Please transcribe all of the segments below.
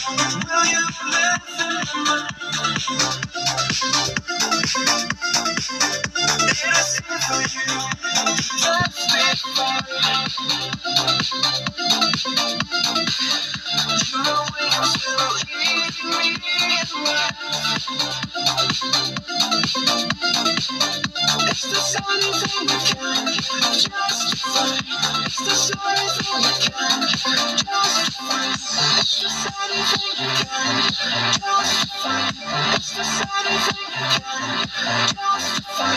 Will you listen? Did I sing for you? Testify. Your wings will lead me away. It's the sunny thing I can't justify. It's the sunny thing I can't justify. It's the sunny thing I can't justify. It's the sunny thing I can't justify.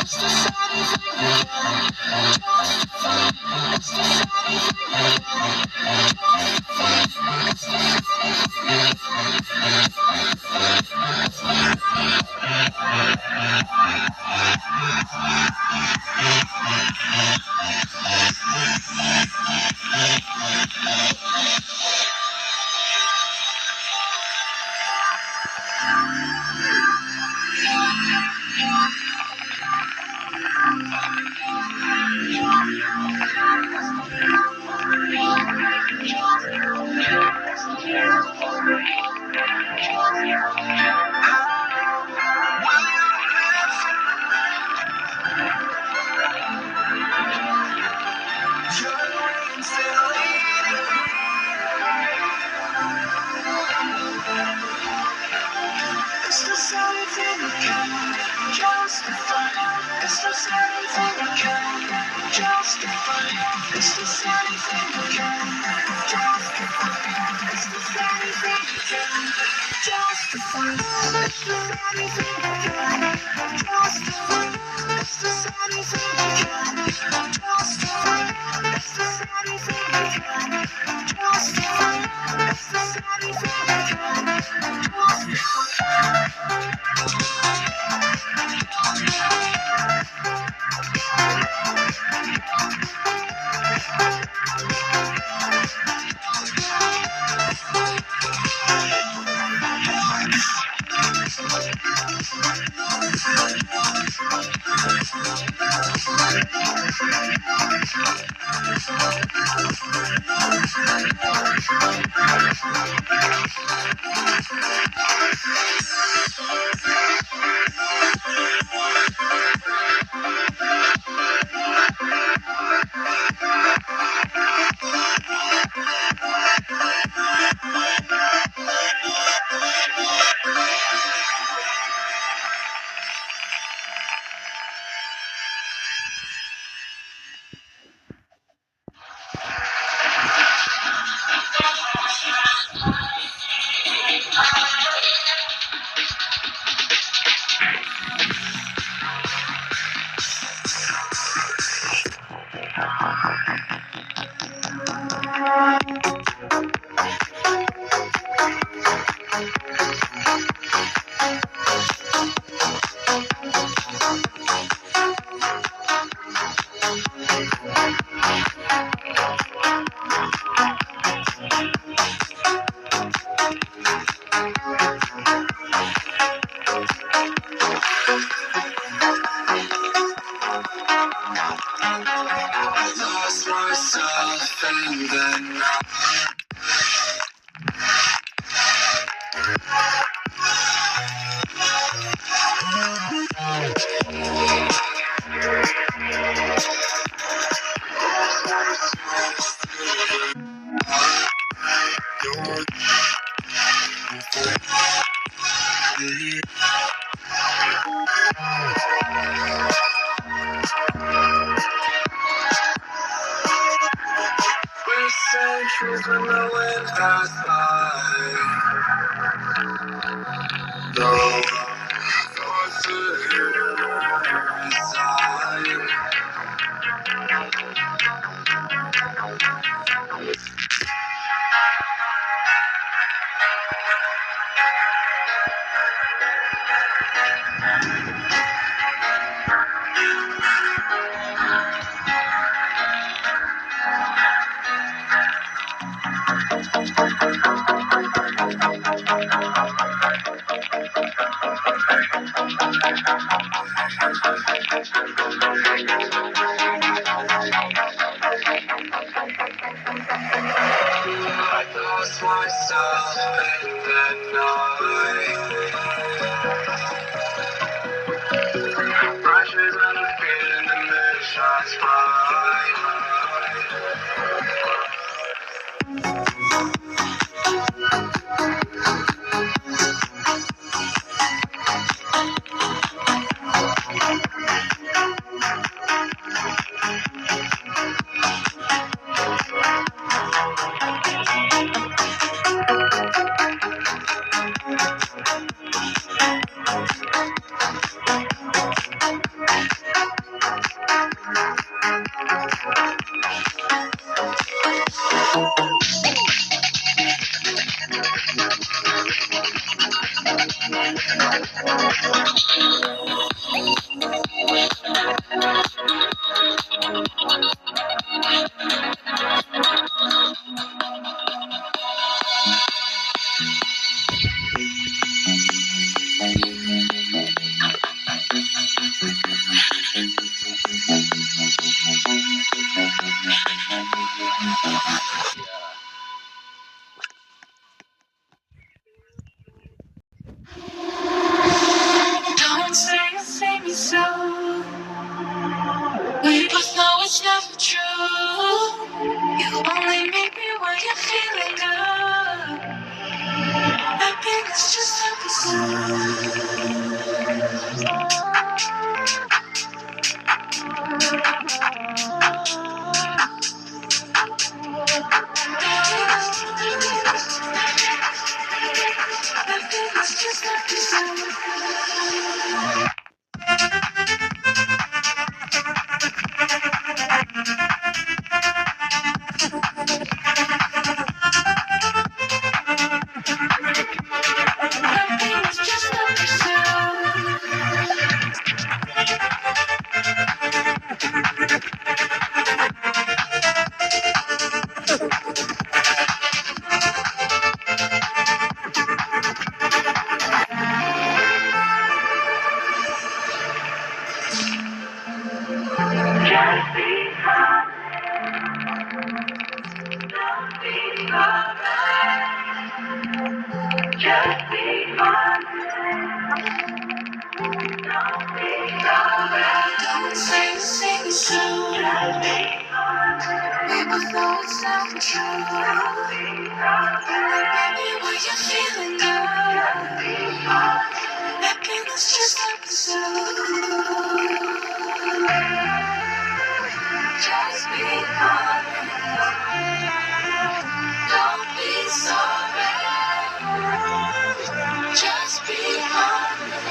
It's the sunny thing I can't justify. It's the sunny thing I can't justify. It's the sunny thing lost myself in that night. Pressures and the feeling the mission spine. Don't say you see me so. We both know it's never true. You only meet me when you're feeling good. Happiness just don't say you see me soon. We both know it's never true. Baby, when you're feeling good, happiness just a pursuit. Just be honest. Don't be sorry. Just be honest.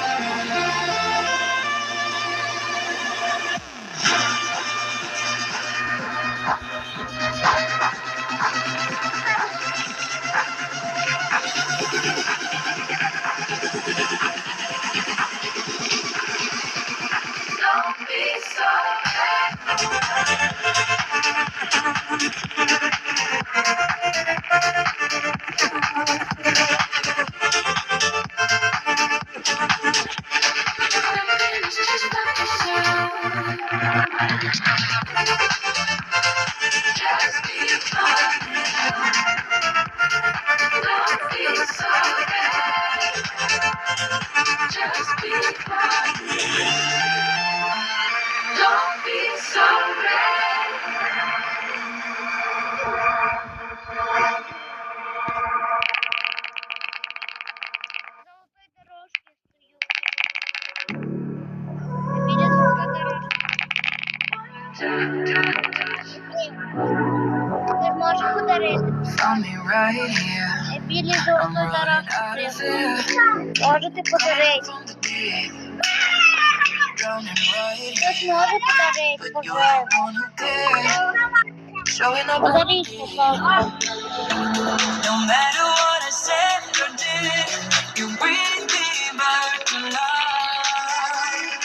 Don't be sorry. Happiness just a pursuit. Just be honest. Don't be sorry. Just be honest. Don't be sorry. Found me right here. I'm running out of air. Можете подарити. From the deep, drowning right here. Хтось може подарити, But you're the пожалуйста. one who cares. Showing up on Подаріть, me. пожалуйста. No matter what I said or did, you bring me back to life.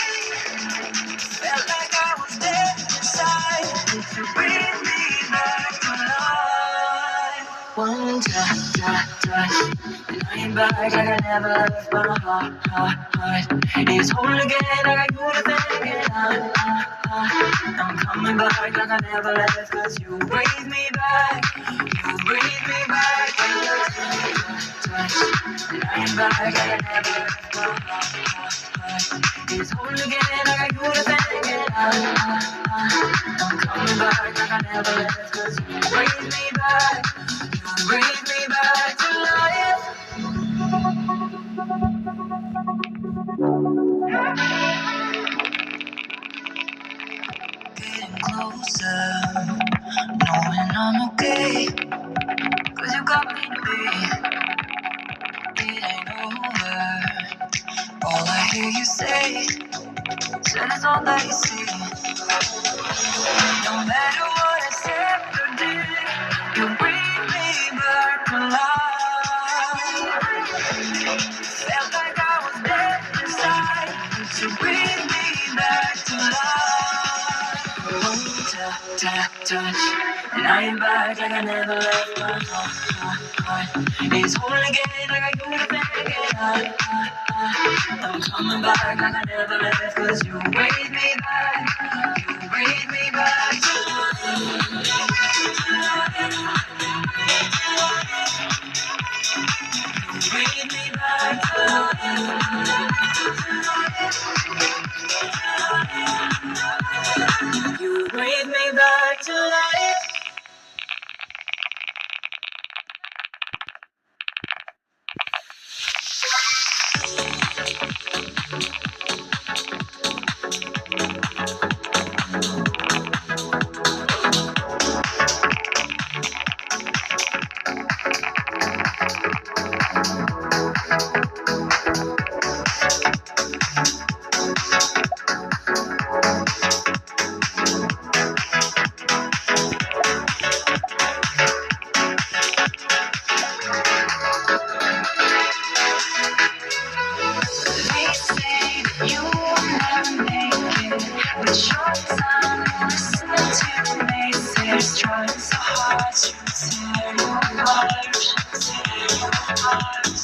Felt like I was dead inside. You bring me back to life. One touch, and I'm back like I never left my heart. It's whole again, I got you to thank, and I'm coming back like I never left, 'cause you breathe me back, you breathe me back. back, I never left my heart. It's whole again, I got you to thank it. I'm coming back like I never left, 'cause you bring me back. You bring me back to life. Getting closer, knowing I'm okay, 'cause you got me to be. It ain't over. All I hear you say, said it's all that you see. No matter what I said or did, you bring me back to life. Felt like I was dead inside, but you bring me back to life. Oh, touch, and I am back like I never left my heart. It's whole again, like I couldn't make it. I'm coming back like I never left, 'cause you bring me back. You bring me back to life. Bring me back to life. You bring me back to life. They say you will never make it, but your time listening to the naysayers, trying so hard to tear you apart, tear you apart.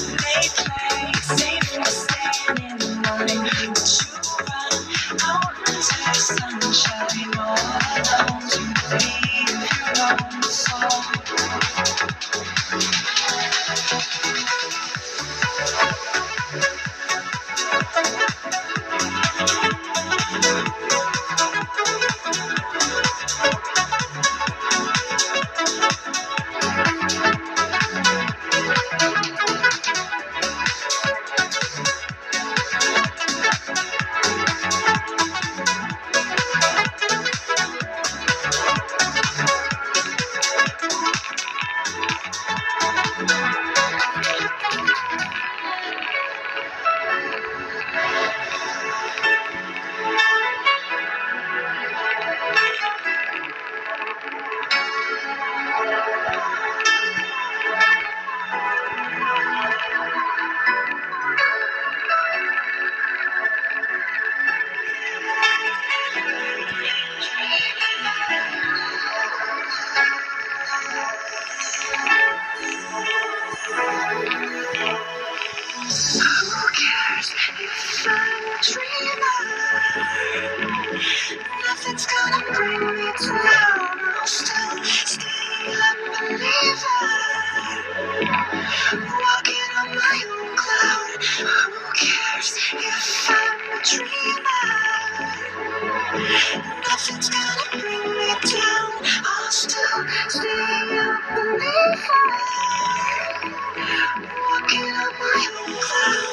They play safe for staying in the morning, but you run out into the sunshine all alone to leave your own soul. Who cares if I'm a dreamer? Nothing's gonna bring me down. I'll still stay a believer, walking on my own cloud. Who cares if I'm a dreamer? Nothing's gonna bring me down. I'll still stay a believer, walking on my own cloud.